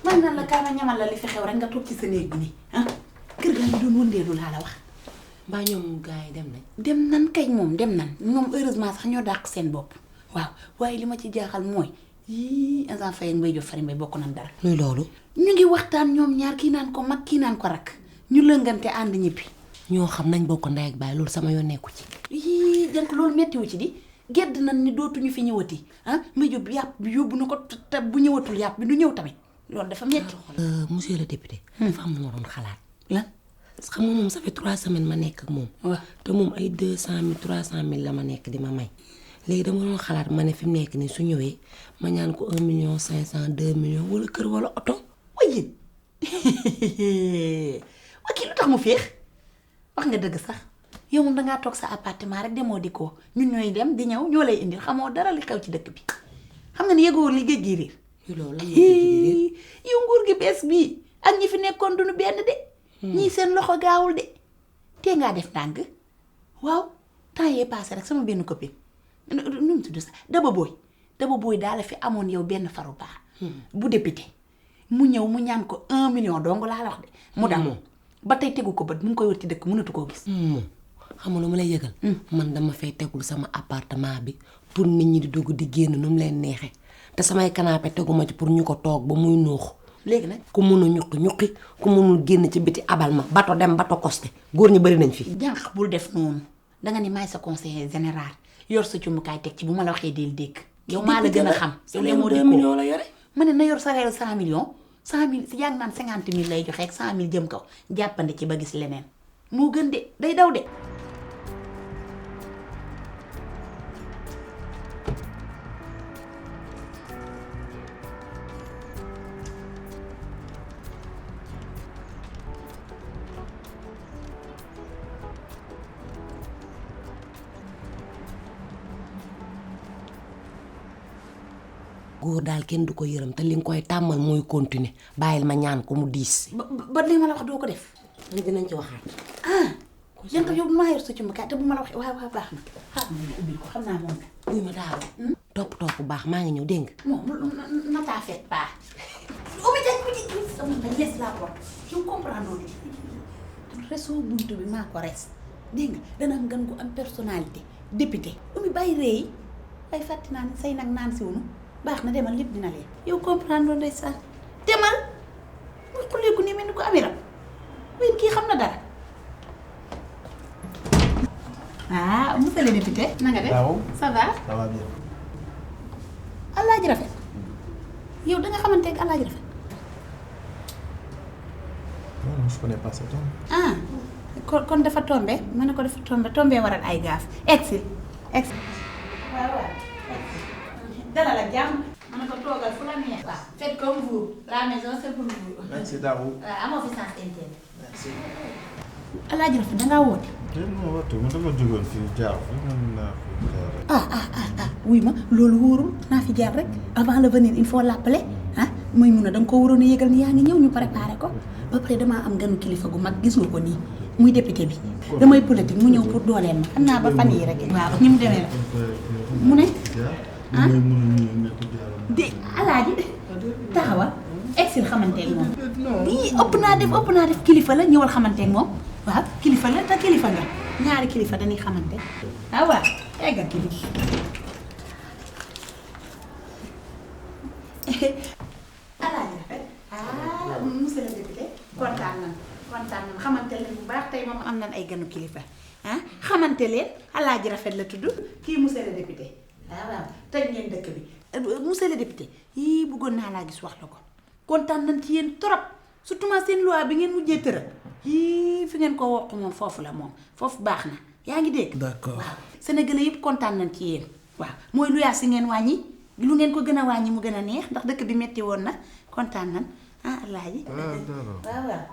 man nan la kaana ñamal la li fi xew rek nga toog ci sa néeg bi nii ah kër gaa ngi doon wëndeelu laa la wax. mbaa ñoom gars yi dem nañ. dem nan kay moom dem nan ñoom heureusement sax ñoo dàq seen bopp waaw waaye li ma ci jaaxal mooy yii instant Faye ak Mbaye Diop Fary Mbaye bokk nan dara. luy loolu. ñu ngi waxtaan ñoom ñaar kii naan ko mag kii naan ko rakk ñu lëngante ànd ñibbi. ñoo xam nañ bokk ndey ak baay loolu sama yoon nekku ci. yii jant loolu mettiwu ci di gedd nañ ni dootuñu fi ñëwati ah Mbaye Diop yàpp bi yóbbu na ko te bu ñëwatul yàpp bi du ñëw tamit loolu dafa metti. monsieur le député. dafa am lu ma doon xalaat. lan. xam nga moom ça fait 3 semaines ma nekk ak moom. waaw te moom ay 200 000 300 000 la ma nekk di ma may. léegi dama doon xalaat ma ne fi mu nekk nii su ñëwee ma ñaan ko 1 million 500 2 millions wala kër wala oto. waaye waa kii lu tax mu féex wax nga dëgg sax yow moom dangaa toog sa appartement rek demoo di ko ñun ñooy dem di ñëw ñoo lay indil xamoo dara li xew ci dëkk bi xam nga ni yëgoo li géej gi riir. loolu la yow nguur gi bees bii ak ñi fi nekkoon duñu benn de. ñii seen loxo gaawul de tee ngaa def ndànk waaw temps yee passé rek sama benn copine nu mu tudd sax Daba Boy daal la fi amoon yow benn faru baax bu député mu ñëw mu ñaan ko 1 million dong laa la wax de mu dam ba tey tegu ko bët mu ngi koy wër ci dëkk mënatu koo gis. xam nga lu ma lay yëgal. man dama fay tegul sama appartement bi pour nit ñi di dugg di génn nu mu leen neexee te samay canapé teguma ci pour ñu ko toog ba muy nuux. léegi nag ku mun a ñuqi ku munul génn ci biti abal ma bato dem bato costé góor ñi bari nañ fi. jànq bul def noonu danga ni maay sa conseiller général yor sa cumukaay teg ci bu ma la waxee del dégg. yow maa la gën a xam. yow lee moo 2 millions la yore. ma ne na yor sa réew 100 millions 100 000 si yaa ngi naan 50 000 lay joxe ak 100 000 jëm kaw jàppandi ci ba gis leneen moo gën de day daw de. góor daal kenn du ko yërëm te li nga koy tàmmal mooy continuer bàyyil ma ñaan ko mu diis. ba li ma la wax doo ko def. li dinañ ci waxaat. jant yow maa yor sa cumbukaay te bu ma la waxee waaw baax na xaaral ma ubbil ko xam naa moom la. buy ma daaw. topp bu baax maa ngi ñëw dégg nga. moom na taa fekk baax. ubbi jaay ubbi jaay sama bañ les la porte yow comprendre loolu. réseau buntu bi maa ko res dégg nga dana am gan gu am personnalité député. ubbi bàyyi réy ay fàtti naa ne say nag naan si wunu baax na demal lépp dina leen. yow comprendre loolu ndeysaan demal muy xulleeku nii mel ni ko amee rab wéen kii xam na dara. ah monsieur le député. na nga def ça va. ça va bien. Alaaji Rafet yow da nga xamante ak Alaaji Rafet. non je connais pas cet homme. ah kon dafa tombé ma ne ko dafa tombé waral ay gaaf exil. waaw waaw. dalal ak jàmm. ma ne ko toogal fu la neex. waaw faites comme vous la maison c'est pour vous. merci Darou. waaw amoo fi sens interne. merci. Alaaji Rafet dangaa woote. non waxtu man dama jógoon fii jaar fi man naa fi jaar rek. wuy ma loolu wóorul naa fi jaar rek avant le venir il faut l'appeler mooy mun a danga ko waroon a yëgal ni yaa ngi ñëw ñu préparé ko ba pare damaa am ganu kilifa gu mag gis nga ko nii muy député bi damay politique mu ñëw pour dooleel ma xam naa ba fan yi rek waaw ni mu demee la mu ne de Alaaji taxawal exil xamanteeg moom lii ëpp naa def kilifa la ñëwal xamanteeg moom waaw kilifa la te kilifa nga ñaari kilifa dañuy xamante waaw eggal kilifa Alaaji Rafet monsieur le député kontaan nañ xamante leen bu baax tey moom am nañ ay ganu kilifa xamante leen Alaaji Rafet la tudd kii monsieur le député waaw tey ngeen dëkk bi monsieur le député yii bëggoon naa laa gis wax la ko kontaan nañ ci yéen trop surtout ma seen loi bi ngeen mujjee tëral yii fi ngeen ko wokk moom foofu la moom foofu baax na yaa ngi dégg. d'accord waaw sénégalais yëpp kontaan nañ ci yéen waaw mooy luyaas si ngeen wàññi lu ngeen ko gën a wàññi mu gën a neex ndax dëkk bi metti woon na kontaan nañ Alaaji. waaw.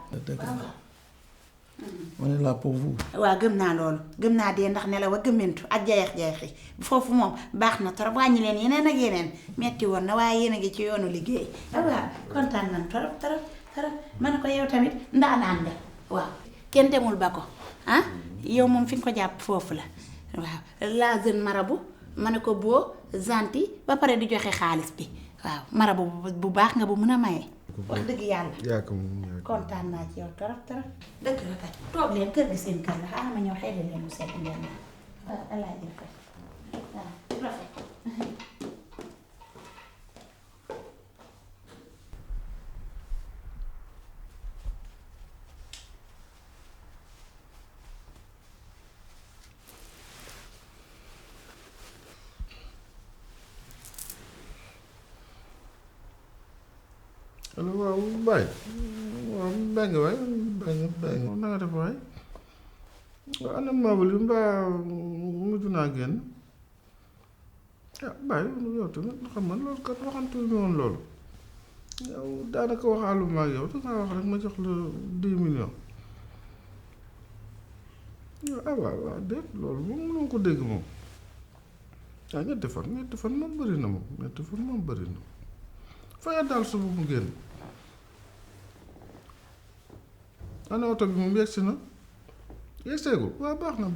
on est là pour vous. waaw gëm naa loolu gëm naa dee ndax nelaw a gëmmentu ak jayax-jayaxi foofu moom baax na trop wàññi leen yeneen ak yeneen metti woon na waaye yéen a ngi ci yoonu liggéey waaw kontaan nañ trop ma ne ko yow tamit ndaanaan nga waaw kenn demul ba ko ah yow moom fi nga ko jàpp foofu la waaw la jeune marabout ma ne ko boo gentil ba pare di joxe xaalis bi waaw marabout bu baax nga bu mën a maye. wax dëgg yàlla. yaa ko moom kontaan naa ci yow torop torop. dëgg la kay toog leen kër gi seen kër la xaaral ma ñëw xëy na leen mu seet ngeen ne waaw allah jërëjëf waaw rafet. allo waaw Baye waaw Mbengue waay Mbengue na nga def waay waaw ana meuble yi mbaa mujj naa génn ah Baye yow tamit xam nga loolu kat waxantu ñu woon loolu yow daanaka waxaalu ma ak yow dangaa wax rek ma jox la 10 millions yow ah waaw déet loolu moom mënoo ko dégg moom ah ñetti fan moom bëri na moom ñetti fan moom bëri na faya daal suba mu génn ana oto bi moom yegsi na yegseegul waaw baax na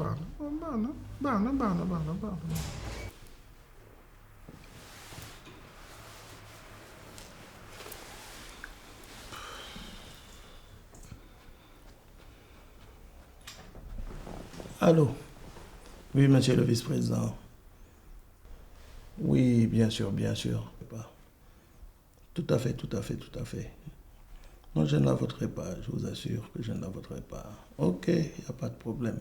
Allô? Oui, monsieur le vice-président. Oui, bien sûr. Tout à fait. Non, je ne la voterai pas, je vous assure que je ne la voterai pas. Ok, il n'y a pas de problème.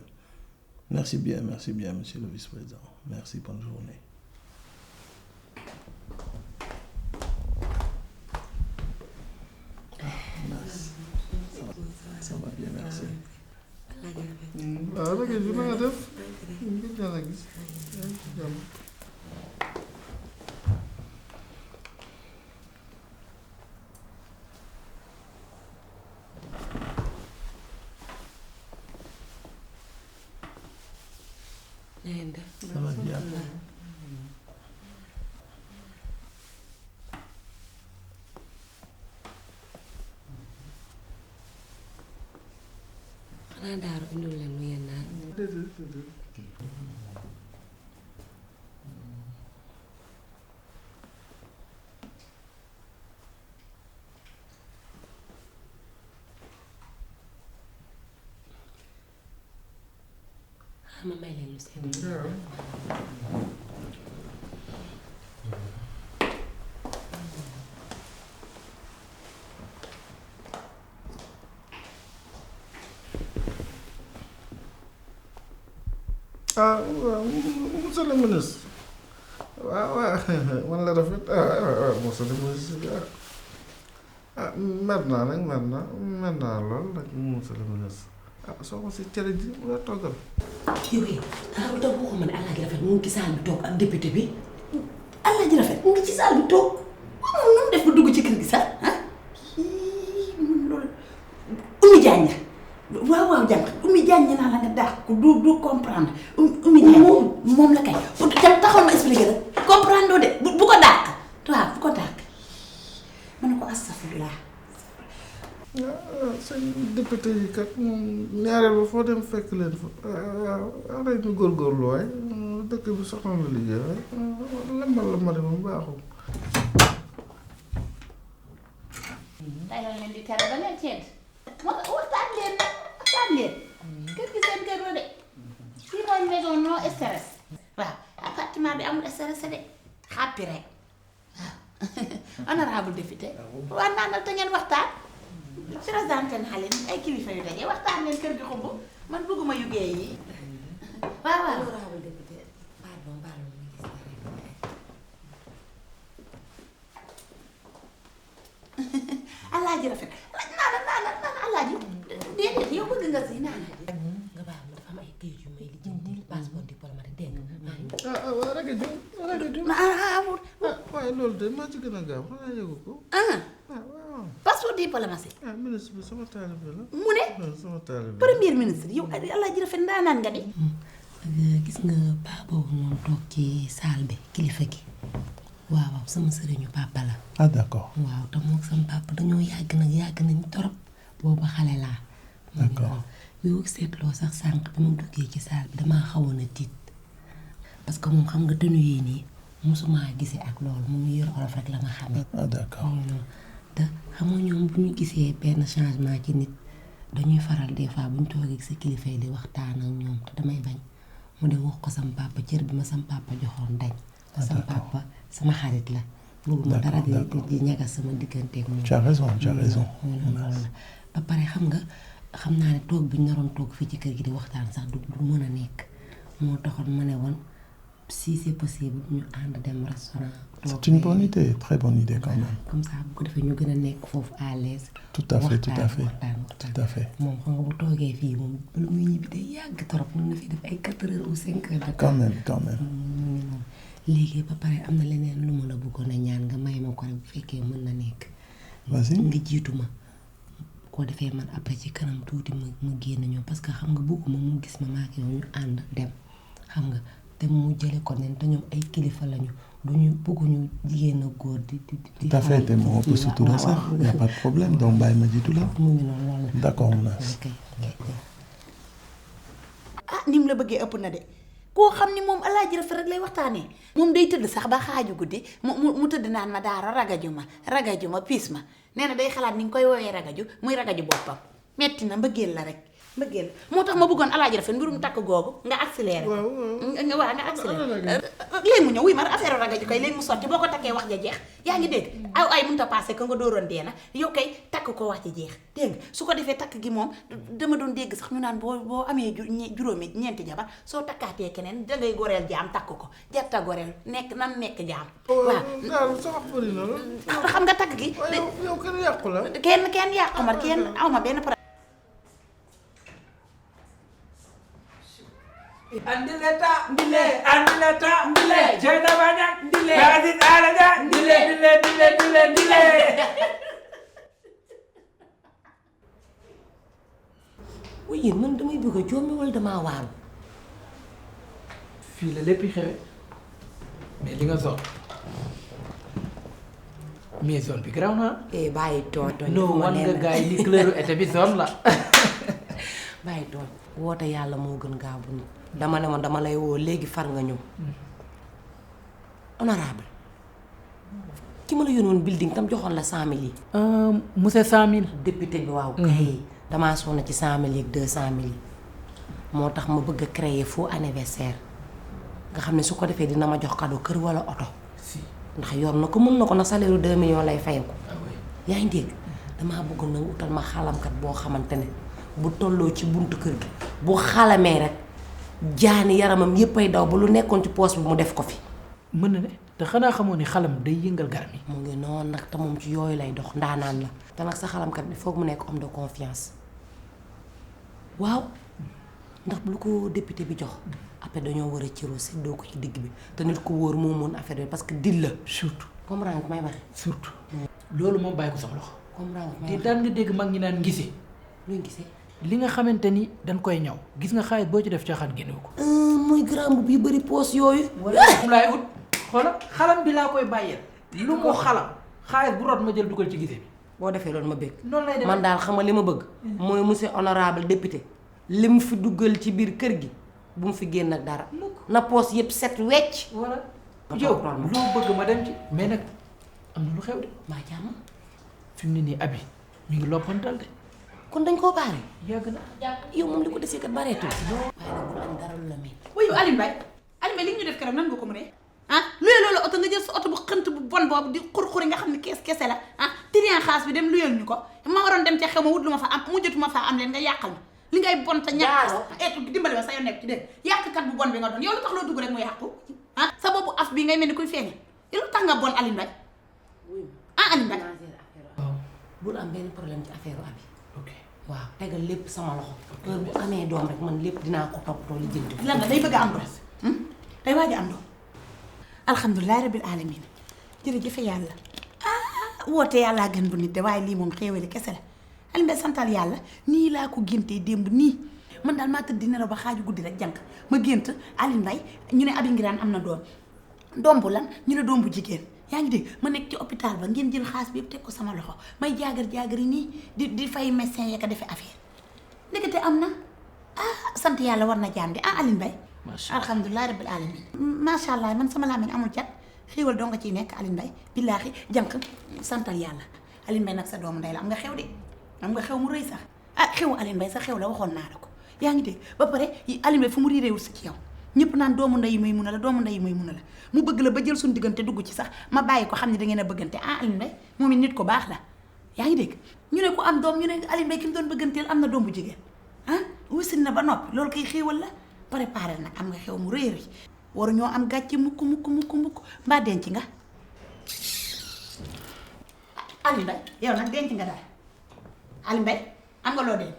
Merci bien, monsieur le vice-président. Merci, bonne journée. Merci. Ça va bien, merci. waaw rek bi ma nga def ngir yàlla gis jàmm Ça va bien. xanaa daaru indil leen lu ngeen naan. ma may leen lu seen. ah waaw monsieur le ministre waaw man la rafet waaw monsieur le ministre mer naa lool nag monsieur le ministre soo ko si cere ji mu la toggal. yow dara lu tax boo ko mën Alaaji Rafet mu ngi ci saal bi toog ak député bi Alaaji Rafet mu ngi ci saal bi toog waaw moom nu def ba dugg ci kër gi sax loolu Oumy Diagne waaw jàng Oumy Diagne naa la nga daax ko du comprendre Oumy Diagne moom la kay taxaw ma expliqué la comprendre de bu ko dàq waaw bu ko dàq ma ne ko astafurlah. seen député yi kat moom ñaareel ba foo dem fekk leen fa waaw rek ñu góorgóorlu waay dëkk bi soxla na liggéey waay lambal la ma dem baaxul. dayoo leen di tere ba leen ceeb waxtaan leen kër gi seen kër la de fii mooy maison non stress waaw appartement bi amul stress de xàppi rek waaw honorable député waa naanal te ngeen waxtaan présenté naa leen ay kilifa yu daje waxtaan leen kër gi xumb man bëgguma yugee yi waaw honorable député pardon Alaaji Rafet naana Alaaji déedéet yow bëgg nga si naana nga baax ma dafa am ay këyit yu may lijjanti passeport diplomatique dégg nga waaw rek waaye loolu de maa ci gën a gaaw xanaa yëgu ko. waaw. passeport diplomatique. ministre bi sama taalibe la. mu ne. sama taalibe la. premier ministre yow Alaaji Rafet ndaanaan nga de. gis nga paa boobu noonu toog ci saal bi kilifa gi waaw sama sëriñu papa la. Ah d'accord. waaw te moom sama papa dañoo yàgg nañ torop boobu xale laa. D'accord. yow seetloo sax sànq bi ma duggee ci saal bi damaa xawoon a tiit parce que moom xam nga tenu yii nii musuma gisee ak loolu mu ngi yor olof rek la ma xamee. Ah d'accord. te xam nga ñoom bu ñu gisee benn changement ci nit dañuy faral des fois bu ñu toogee ak sa kilifa yi di waxtaan ak ñoom te damay bañ mu dem wax ko sama papa cër bi ma sama papa joxoon dañ. sama papa sama xarit la. bëgguma dara di ñagas sama digganteeg moom. Tu as raison, tu as raison. ba pare xam naa ne toog bi ñu naroon toog fii ci kër gi di waxtaan sax du mën a nekk moo taxoon ma ne woon si c'est possible ñu ànd dem restaurant. C'est une bonne idée, très bonne idée quand même. comme ça bu ko defee ñu gën a nekk foofu à l'aise. Tout à fait, tout à fait. Tout à fait. moom xam nga bu toogee fii moom bala muy ñibbi day yàgg trop mën na fi def ay 4 heures ou 5 heures de temps. Quand même, quand même. léegi ba pare am na leneen lu ma la bëggoon a ñaan nga may ma ko rek bu fekkee mën na nekk. Vas-y. nga jiitu ma koo defee man après ci kanam tuuti ma génn ñëw parce que xam nga bëgguma mu gis ma maak yow ñu ànd dem xam nga te mu jële ko nen te ñoom ay kilifa lañu duñu bëgguñu jigéen ak góor di. Tout à fait te moo ëpp surtout la sax y a pas de problème donc bàyyi ma jiitu la. mu ngi noonu loolu la. D'accord Mounass. ah ni mu la bëggee ëpp na de koo xam ni moom alaaji rafet rek lay waxtaanee moom day tëdd sax ba xaaju guddi mu tëdd naan ma daara ragaju ma piis ma nee na day xalaat ni nga koy woowee ragaju muy ragaju boppam metti na mbëggeel la rek mbëggeel moo tax ma bëggoon alaaji rafet mbirum takk googu nga accéléré nga accéléré léegi mu ñëw wuy ma affaire ragaju koy léegi mu sotti boo ko takkee wax ja jeex yaa ngi dégg ay mënut a passé que nga dooroon dee na yow kay takk ko wax ja jeex dégg nga su ko defee takk gi moom dama doon dégg sax ñu naan boo amee juróomi ñeenti jabar soo takkaatee keneen dangay goreel jaam takk ko jarta goreel nekk jaam waaw daal sa wax bëri na la. xam nga takk gi yow kenn yàqu la. kenn yàqu ma kenn aw ma benn problème. Andileta ndile Jeyda Baña ndile Aziz Alaja ndile oui yéen man damay bëgg a jommi wala damaa waaru. fii la lépp xewe mais li nga sol mais zone bi garaaw na. bàyyi tooñ. non wan nga gars yi ni couleur été bi zone la. bàyyi tooñ woote yàlla moo gën gaaw bu nit dama ne ma dama lay woo léegi far nga ñëw. honorable ki ma la yónnoon building tam joxoon la 100000 yi. monsieur 100000. député bi waaw. kay damaa sonn ci 100000 yi ak 200000 yi moo tax ma bëgg a créer faux anniversaire nga xam ne su ko defee dina ma jox cadeau kër wala oto. ndax yor na ko mën na ko na salaire 2 millions lay fayeku. yaa ngi dégg damaa bëgg na utal ma xalamkat boo xamante ne bu tolloo ci buntu kër gi bu xalamee rek jaani yaramam yépp ay daw ba lu nekkoon ci poos bi mu def ko fi. mën na ne te xanaa xamoo ni xalam day yëngal garab yi. mu ngi noonu nag te moom ci yooyu lay dox ndaanaan la te nag sa xalamkat bi foog mu nekk homme de confiance waaw ndax lu ko député bi jox après dañoo war a ciroo séddoo ko ci digg bi te nit ko wóor moo mën affaire bi parce que dil la surtout. comprendre nga may waxe surtout. loolu moom bàyyi ko sama loxo. comprendre nga may te waxe daan nga dégg mag ñi naan ngise. luy gisee. li nga xamante ni dañ koy ñaw gis nga xaalis boo ci def caaxaan génnewu ko. muy grand bu bii bëri poos yooyu. wala mu laay ut xoola xalam bi laa koy bàyyeel. lu mu xalam xaalis bu rot ma jël dugal ci gise bi. boo defee loolu ma bëgg. noonu lay demee man daal xam nga li ma bëgg. mooy monsieur honorable député. li mu fi duggal ci biir kër gi bu mu fi génn ak dara. na poos yëpp set wecc. voilà yow loo bëgg ma dem ci. mais nag am na lu xew de. maa jàmm. fi mu ne nii abi mi ngi loppantal de. kon dañ koo baare. yàgg na. yow moom li ko desee kat bareetul. waaye nag bu am dara lu la mel. wuyu Alioune Mbaye li ñu def keroog nan nga ko mënee luyee loolu oto nga jël sa oto bu xënt bu bon boobu di xur-xuri nga xam ne kese la trian xaas bi dem luyeel ñu ko ma waroon dem ca xew ma wut lu ma fa am mujjatuma faa am leen nga yàqal ma li ngay bon te ñàkk dimbali ma sa yoon nekk ci dégg yàqkat bu bon bi nga doon yow lu tax loo dugg rek mu yàqu sa boobu af bi ngay mel ni kuy feeñe lu tax nga bon Alioune Mbaye Alioune Mbaye bul am benn problème ci affaire abi. ok waaw tegal lépp sama loxo heure bu amee doom rek man lépp dinaa ko toppatoo li jënd. lan la day bëgg a am doom day waaj a am doom alhamdulilah rabbil alamin jërëjëf yàlla woote yàllaa gën bu nit de waaye lii moom xéewali kese la Alioune Mbaye santal yàlla nii laa ko géntee démb nii man daal maa tëdd di nelaw ba xaaju guddi rek jànk ma gént Alioune Mbaye ñu ne Abi Ngiraan am na doom bu lan ñu ne doom bu jigéen yaa ngi dégg ma nekk ci hôpital ba ngeen jël xaalis bi yëpp teg ko sama loxo may jaagar nii di fay médecin ya ko defee affaire ndekete am na sant yàlla war na jaam di Aline Mbaye. macha allah alhamdulilah rabbil alamin. macha allah man sama làmmiñ amul cat xéewal doo nga ciy nekk Aline Mbaye billaahi jànq santal yàlla Aline Mbaye nag sa doomu ndey la am nga xew de am nga xew mu rëy sax xewu Aline Mbaye sa xew la waxoon naa la ko yaa ngi dégg ba pare Aline Mbaye fu mu riireewul si ci yow ñëpp naan doomu ndey may mun a la doomu ndey may mun a la mu bëgg la ba jël suñu diggante dugg ci sax ma bàyyi ko xam ne da ngeen a bëggante Aline Mbaye moom it nit ko baax la yaa ngi dégg ñu ne ko am doom ñu ne Aline Mbaye ki mu doon bëgganteel am na doom bu jigéen wisin na ba noppi loolu koy xéewal la préparé nag am nga xew mu rëy rëy waru ñoo am gàcce mukk mbaa denc nga Aline Mbaye yow nag denc nga dara Aline Mbaye am nga loo denc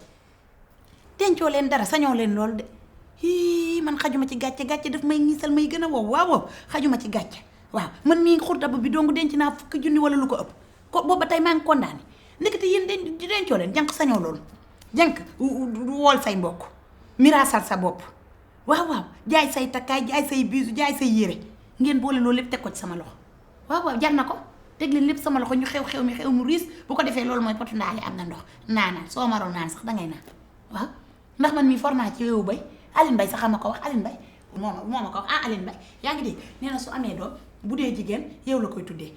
dencoo leen dara sañoo leen loolu de man xajuma ci gàcce daf may ngiisal may gën a wow xajuma ci gàcce waaw man mii xurtaba bi dong denc naa fukki junni wala lu ko ëpp ko booba tey maa ngi condamné ndekete yéen dencoo leen jànq sañoo loolu jànq wool say mbokk miraasal sa bopp waaw jaay say takkaay jaay say biisu jaay say yére ngeen boole loolu lépp teg ko ci sama loxo waaw jar na ko teg leen lépp sama loxo ñu xew mu riis bu ko defee loolu mooy potu ndaale am na ndox naanaan soo maroon naan sax dangay naan waaw ndax man mii format ci weewu bay Aline Mbaye sax xam ma ko wax Aline Mbaye moo ma ko wax Aline Mbaye yaa ngi dégg nee na su amee doom bu dee jigéen yow la koy tuddee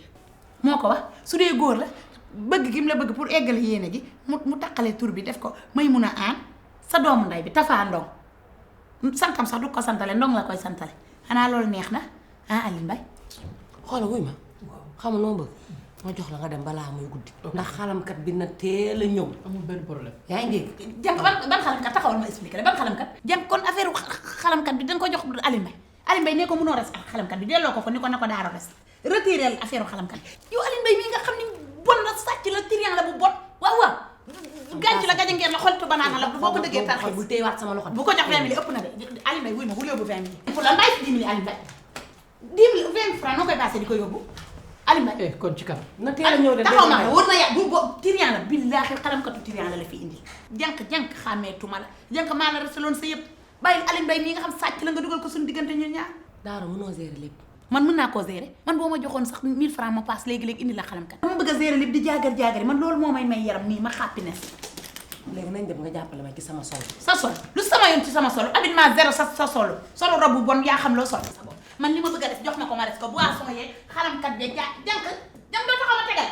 moo ko wax su dee góor la bëgg gi mu la bëgg pour eggale yéene gi mu taqale tur bi def ko may mun a aan sa doomu ndey bi Tafa Ndong santam sax du ko santale Ndong la koy santale xanaa loolu neex na Aline Mbaye xoolal wuy ma xamul noo bëgg ma jox la nga dem balaa muy guddi ndax xalamkat bi na teel a ñëw amul benn problème. yaa ngi dégg jànq ban xalamkat taxawal ma expliqué la ban xalamkat jànq kon affaire xalamkat bi danga ko jox Aline Mbaye ne ko mënoo res ak xalamkat bi delloo ko fa ni ko daaro res retiré affaire xalamkat bi yow Aline Mbaye mii nga xam ni bon la sàcc la trian la bu bon waaw gànc la gajangeer la xolitu banaana la boo ko dëggee tarxee bu téyewaat sama loxo bu ko jox 20 000 ëpp na de Aline Mbaye wuy ma bu yóbbu 20 000 pour la mbay 10 000 Aline Mbaye 10 000 20 francs noo koy passé di ko yóbbu Aline Mbaye kon ci kanam. na teel a ñëw de taxaw ma war na yàgg bu trian la billaahi xalamkatu trian la fi indi jànq xàmmeetuma la jànq maa la resaloon sa yëpp bàyyi Aline Mbaye mii nga xam sàcc la nga dugal ko suñu diggante ñun ñaar daara mënoo gérer lépp man mën naa koo gérer man boo ma joxoon sax 1000 francs ma paas léegi indi la xalamkat dama bëgg a gérer lépp di jaagar man loolu moo may yaram nii ma xàppi ne léegi nañ dem nga jàppale ma ci sama solo sa sol lu sama yoon ci sama solo habillement zéro sa solo robu bon yaa xam loo sol sa bopp man li ma bëgg a def jox ma ko ma def ko boisson yeeg xalamkat beeg jànq doo taxaw ma tegal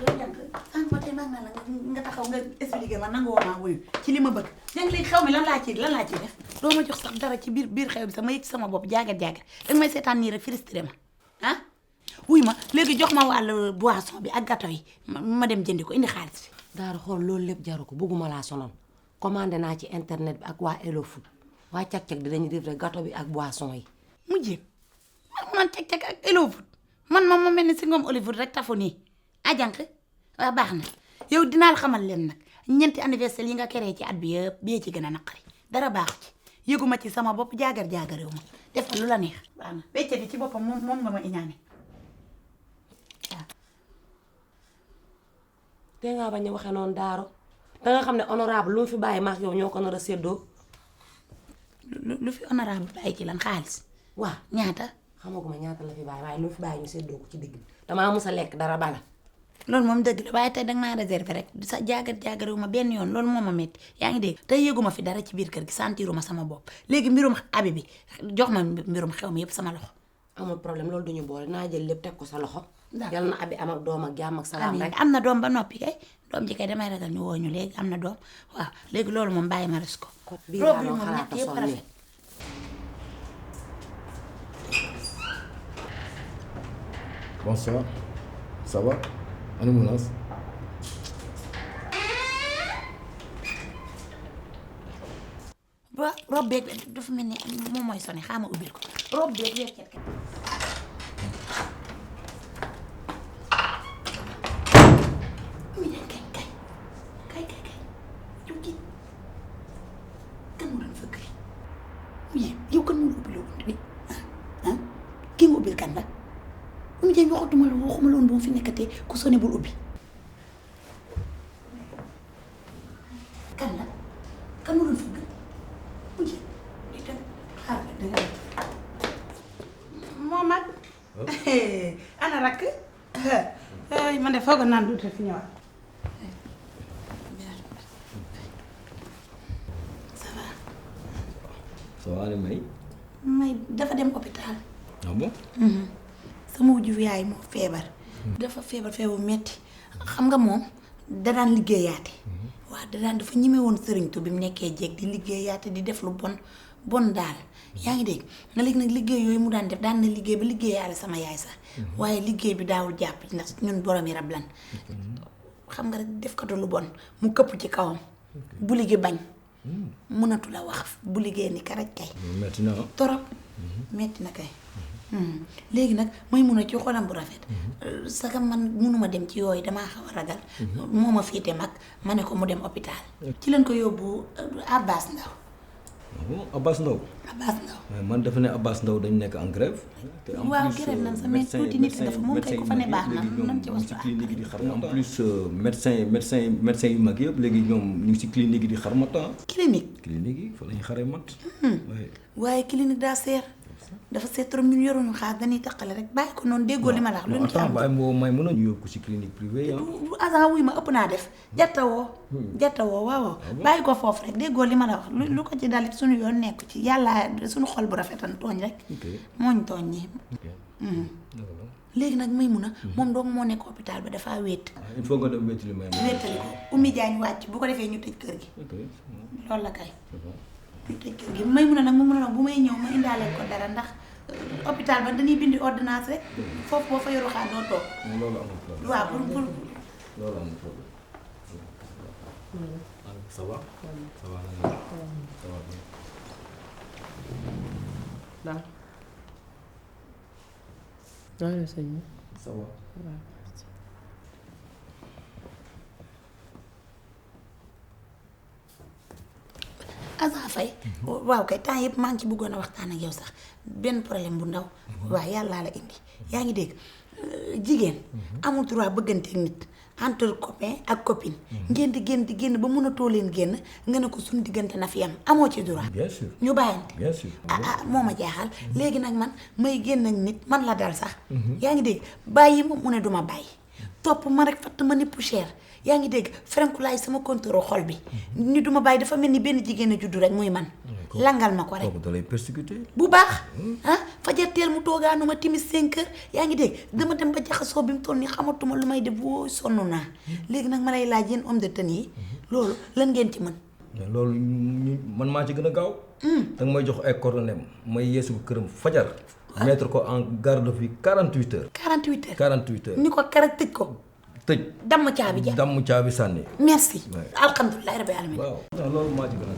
loolu jànq sànq ba tey maa ngi naan la nga taxaw nga expliqué ma nangu woo maa wuyu ci li ma bëgg jànq léegi xew mi lan laa ciy def doo ma jox sax dara ci biir xew bi sax ma yëg ci sama bopp jaagar danga may seetaan nii rek frustré ma wuy ma léegi jox ma wàllu boisson bi ak gâteau yi ma dem jëndi ko indi xaalis bi daara xool loolu lépp jaru ko bëgguma laa sonal commandé naa ci internet bi ak waa Hello Food waa cag-cag dinañu livrer gâteau bi ak boisson yi mu jéem man mu naan cag-cag ak Hello Food man moom ma mel ni si ngoom Hollywood rek tafu nii jànq waaw baax na yow dinaa la xamal leen nag ñeenti anniversaire yi nga keree ci at bi yëpp bee ci gën a naqari dara baaxu ci yëguma ci sama bopp jaagar-jaagarewu ma defal lu la neex baax na wecce bi ci boppam moom nga ma iñaane waaw te ngaa bañ a waxee noonu daaro danga xam ne honorable lu mu fi bàyyi maak yow ñoo ko nar a séddoo lu fi honorable bàyyi ci lan xaalis waaw ñaata xamaguma ñaata la fi bàyyi waaye lu mu fi bàyyi ñu séddoo ko ci digg bi damaa mus a lekk dara bala loolu moom dëgg la waaye tey danga maa réservé rek sa jaagar-jaagarewu ma benn yoon loolu moo ma métti yaa ngi dégg tey yëguma fi dara ci biir kër gi sentiruma sama bopp léegi mbirum abi bi jox ma mbirum xew mi yëpp sama loxo amul problème loolu duñu boole naa jël lépp teg ko sa loxo yal na abi am ak doom ak jàmm ak salaam rek am na doom ba noppi kay doom ji kay damay ragal ñu woo ñu léegi am na doom waaw léegi loolu moom bàyyi ma res ko robe yi moom ñett yëpp rafet Bonsoir. Ça va? Ana Mounas. ba robe beeg dafa mel ni moom mooy sone xaama ubbil ko robe beeg weccet kat mi leen kay yow kii kan mu doon fëgg mais yow kan mu ubbil loo bunt bi kii nga ubbil kan la mu jëm waxuma la woon bu mu fi nekkatee ku sone bul ubbi kan la kan mu doon fëgg moom ak ana rakk ay man de foog naan duute fi ñëwaat. ça va. ça va ne May. May dafa dem hôpital. ah bon. sama wujju yaay moo feebar. dafa feebar metti xam nga moom da daan liggéeyaate. waaw da daan dafa ñeme woon sëriñtu bi mu nekkee jeeg di liggéeyaate di def lu bon daal. yaa ngi dégg nga léegi nag liggéey yooyu mu daan def daan na liggéey ba liggéeyaale sama yaay sax. waaye liggéey bi daawul jàpp ndax ñun boromi rab lan. xam nga rek def ko lu bon mu këpp ci kawam. bu liggéey bañ. mënatu la wax bu liggéey ni karaj kay. metti na torop metti na kay. léegi nag may mun a ci xolam bu rafet. saka man munuma dem ci yooyu damaa xaw a ragal. moo ma féete mag ma ne ko mu dem hôpital. ci leen ko yóbbu Abbas Ndaw. bon Abbas Ndaw. Abbas Ndaw. mais man dafa ne Abbas Ndaw dañu nekk en grève. te en waaw plus grève nan sa mais tuuti nit dafa moom kay ko fa ne baax na nan ci wax. ci clinique yi di xarmat en plus médecin yu mag yëpp léegi ñoom ñu ngi si clinique yi di xarmat. clinique yi fa la ñu xaree mat. waaye clinique daa seer. dafa seet trop ñun yoruñu xaar dañuy taqale rek bàyyi ko noonu déggoo li ma la wax. lu ñu ci am bàyyi boobu may mën a ñu yóbbu ko ci clinique privée yi. du agent wuy ma ëpp naa def jattawoo waaw bàyyi ko foofu rek déggoo li ma la wax lu ko ci dalit suñu yoon nekku ci yàlla suñu xol bu rafetan tooñ rek mooñ tooñ ñi léegi nag may mun a moom doog moo nekk hôpital ba dafa wéet. il faut nga dem wéetali may wéetali ko Oumy Diagne wàcc bu ko defee ñu tëj kër gi loolu la kay ñu tëj kër gi may mun a nag mu mun a nag bu may ñëw ma indaaleel ko dara ndax hôpital ba dañuy bindi ordonnance rek foofu boo fa yoru xaar doo toog. loolu amul problème waaw pour loolu amul problème. ça va. ça va ça va. daal. loolu sëñ bi. ça va. Asa Faye waaw kay temps yëpp maa ngi ci bëggoon a waxtaan ak yow sax benn problème bu ndaw waaw yàllaa la indi yaa ngi dégg jigéen amul droit bëgganteeg nit entre copain ak copine ngeen di génn ba mënatoo leen génn nga ne ko suñu diggante na fi am amoo ci droit. bien sûr ñu bàyyante. bien sûr moo ma jaaxal léegi nag man may génn ak nit man la dal sax. yaa ngi dégg bàyyi ma mu ne duma bàyyi topp ma rek fatt ma ni poussière. yaa ngi dégg frenkulaay sama contrôle xol bi ni duma bàyyi dafa mel ni benn jigéen a juddu rek muy man langal ma ko rek da lay persécuter bu baax fajar teel mu toogaanu ma timis 5 heures yaa ngi dégg dama dem ba jaxasoo bi mu toll nii xamatuma lu may def woo sonn naa léegi nag ma lay laaj yéen homme de tenue yi loolu lan ngeen ci mën loolu man maa ci gën a gaaw danga may jox ay coordonnées may yeesu këram fajar mettre ko en garde à vue 48 heures 48 heures ni ko kara tëj ko tëj damm caabi sànni. merci. alhamdulilah rabbi alamin. waaw loolu maa ci gën a.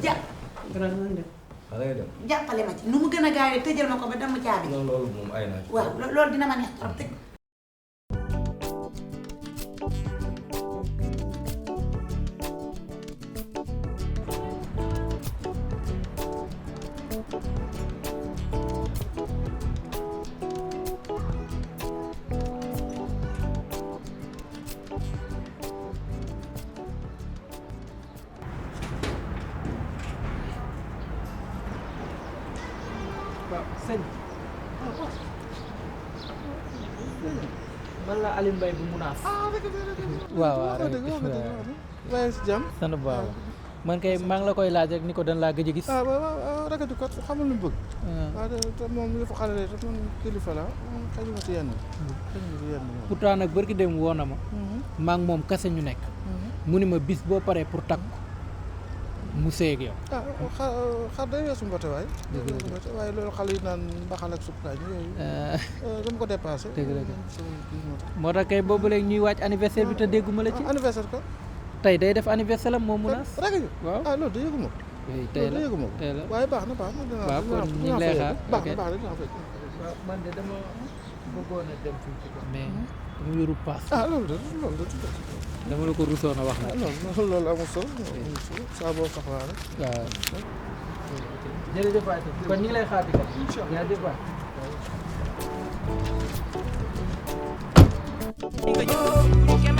jàppale ma ci nu mu gën a gaawee tëjal ma ko ba damm caabi. non loolu moom ay naa ci. waaw loolu dina ma neex trop tëj. sëñ man la Alioune Mbaye bu Munaas. waaw waaw rek waaye si jàmm. sant baax man kay maa ngi la koy laaj rek ni ko dañ laa gëj a gis. waaw ragatu kat xamul lu mu bëgg. waaw te moom yëfu xale la te man kilifa la xajuma si yenn. pourtant nag bërki dem woo na ma. maa ngi moom kese ñu nekk. mu ni ma bis boo paree pour takk mu seeg yow. xar day weesu mbote waay. waaye loolu xale yi naan mbaxal ak suppkaañ yooyu. dama ko dépassé. dëgg la moo tax kay boobu léegi ñuy waaj anniversaire bi te dégguma la ci. anniversaire ko. tey day def anniversaire la moom Munaas. rek waaw loolu de yëguma ko. tey la yëguma ko tey la waaye baax na. waaw kon ñu ngi lay xaar baax na dinaa fekk. waaw man de dama bëggoon a dem fii ci ko mais dama yoru paas. loolu de dama la ko rusoon a wax na. loolu amul solo saa boo soxlaa rek. waaw. jërëjëf waay kon ñu ngi lay xaar di kat. jërëjëf waay. Kenn